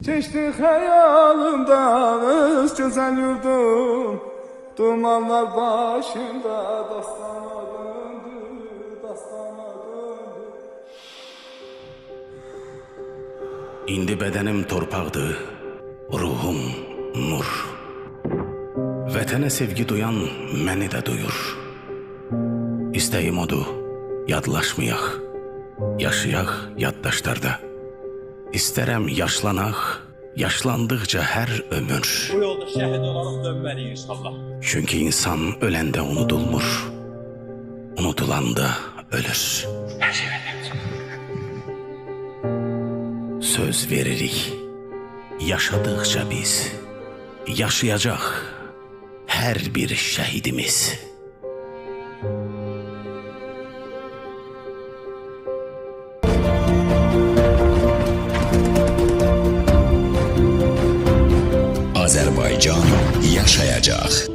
Geçti hayalımdan öz güzel yurdum. Dumanlar başında dastana döndü, dastana döndü. İndi bedenim torpaqdır, ruhum nur. Vətənə sevgi duyan məni də duyur. İstəyim odur, yadlaşmayaq, yaşayaq yaddaşlarda. İstərəm yaşlanaq, yaşlandıqca hər ömür. Bu yolda şəhid olaraq dönməliyik inşallah. Çünki insan öləndə unudulmur, unutulanda ölür. Söz veririk, yaşadıqca biz, yaşayacaq hər bir şəhidimiz. Azərbaycan yaşayacaq.